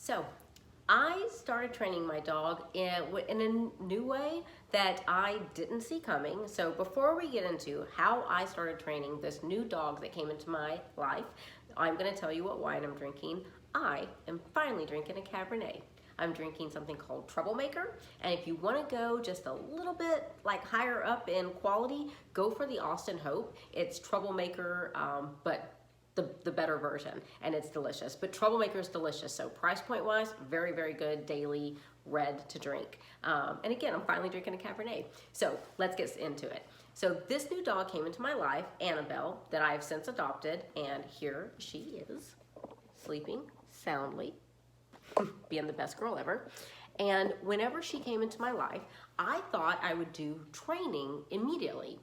So I started training my dog in a new way that I didn't see coming. So before we get into how I started training this new dog that came into my life, I'm gonna tell you what wine I'm drinking. I am finally drinking a Cabernet. I'm drinking something called Troublemaker, and if you want to go just a little bit like higher up in quality, go for the Austin Hope. It's Troublemaker, but the better version, and it's delicious. But Troublemaker is delicious, so price point wise, very, very good daily red to drink. And again, I'm finally drinking a Cabernet. So let's get into it. So this new dog came into my life, Annabelle, that I have since adopted, and here she is, sleeping soundly, being the best girl ever. And whenever she came into my life, I thought I would do training immediately.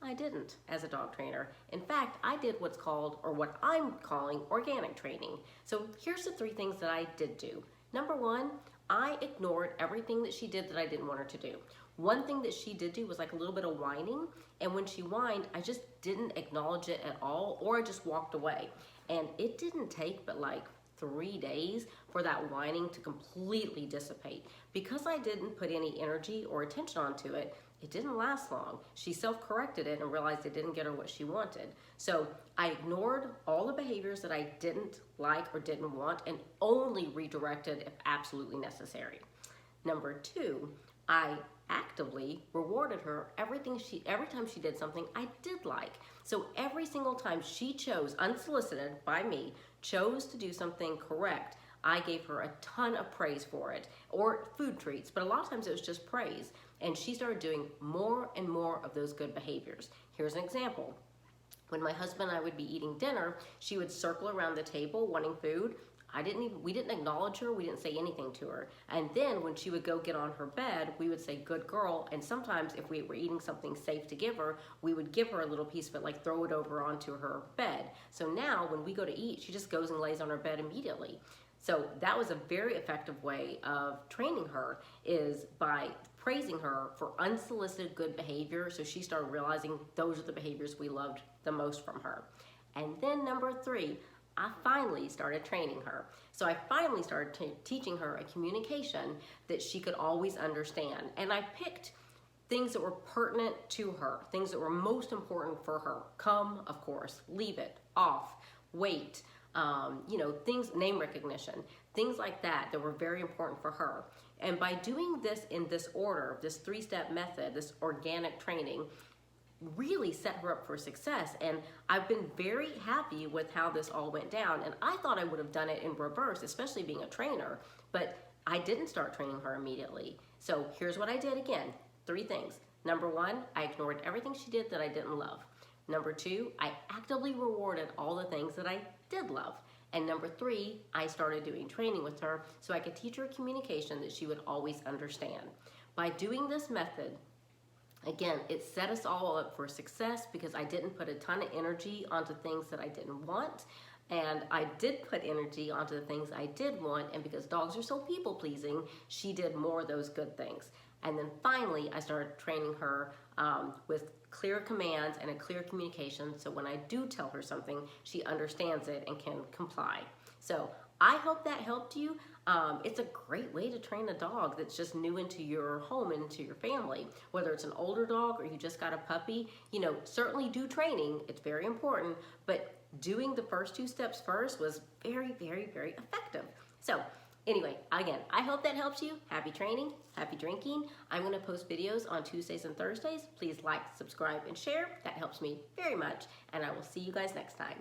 I didn't as a dog trainer. In fact, I did what's called, or what I'm calling, organic training. So here's the 3 things that I did do. Number 1, I ignored everything that she did that I didn't want her to do. One thing that she did do was like a little bit of whining, and when she whined, I just didn't acknowledge it at all, or I just walked away. And it didn't take but like 3 days for that whining to completely dissipate. Because I didn't put any energy or attention onto it, it didn't last long. She self-corrected it and realized it didn't get her what she wanted. So I ignored all the behaviors that I didn't like or didn't want and only redirected if absolutely necessary. Number 2, I actively rewarded her every time she did something I did like. So every single time she chose, unsolicited by me, chose to do something correct, I gave her a ton of praise for it, or food treats, but a lot of times it was just praise. And she started doing more and more of those good behaviors. Here's an example. When my husband and I would be eating dinner, she would circle around the table wanting food. We didn't acknowledge her, we didn't say anything to her. And then when she would go get on her bed, we would say, good girl. And sometimes if we were eating something safe to give her, we would give her a little piece of it, like throw it over onto her bed. So now when we go to eat, she just goes and lays on her bed immediately. So that was a very effective way of training her, is by praising her for unsolicited good behavior. So she started realizing those are the behaviors we loved the most from her. And then number 3, I finally started training her. So I finally started teaching her a communication that she could always understand. And I picked things that were pertinent to her, things that were most important for her. Come, of course, leave it, off, wait, things, name recognition, things like that were very important for her. And by doing this in this order, this 3-step method, this organic training, really set her up for success. And I've been very happy with how this all went down. And I thought I would have done it in reverse, especially being a trainer, but I didn't start training her immediately. So here's what I did again, 3 things. Number 1, I ignored everything she did that I didn't love. Number 2, I actively rewarded all the things that I did love. And number 3, I started doing training with her so I could teach her communication that she would always understand. By doing this method, again, it set us all up for success because I didn't put a ton of energy onto things that I didn't want. And I did put energy onto the things I did want, and because dogs are so people-pleasing, she did more of those good things. And then finally, I started training her with clear commands and a clear communication, so when I do tell her something, she understands it and can comply. So I hope that helped you. It's a great way to train a dog that's just new into your home and into your family. Whether it's an older dog or you just got a puppy, certainly do training. It's very important, but doing the first 2 steps first was very, very, very effective. So anyway, again, I hope that helps you. Happy training, happy drinking. I'm gonna post videos on Tuesdays and Thursdays. Please like, subscribe, and share. That helps me very much, and I will see you guys next time.